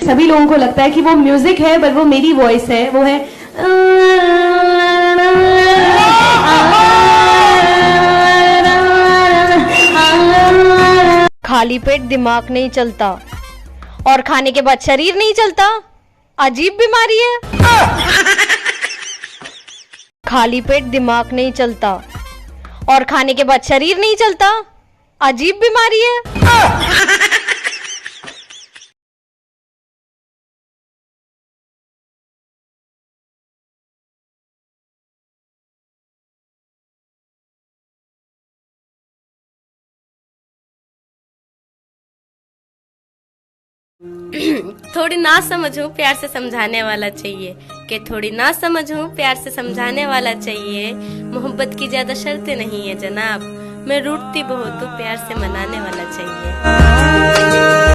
सभी लोगों को लगता है कि वो म्यूजिक है, बट वो मेरी वॉइस है। वो है खाली पेट दिमाग नहीं चलता और खाने के बाद शरीर नहीं चलता, अजीब बीमारी है। खाली पेट दिमाग नहीं चलता और खाने के बाद शरीर नहीं चलता, अजीब बीमारी है। थोड़ी ना समझूं प्यार से समझाने वाला चाहिए, कि थोड़ी ना समझूं प्यार से समझाने वाला चाहिए। मोहब्बत की ज्यादा शर्तें नहीं है जनाब, मैं रूठती बहुत हूँ प्यार से मनाने वाला चाहिए।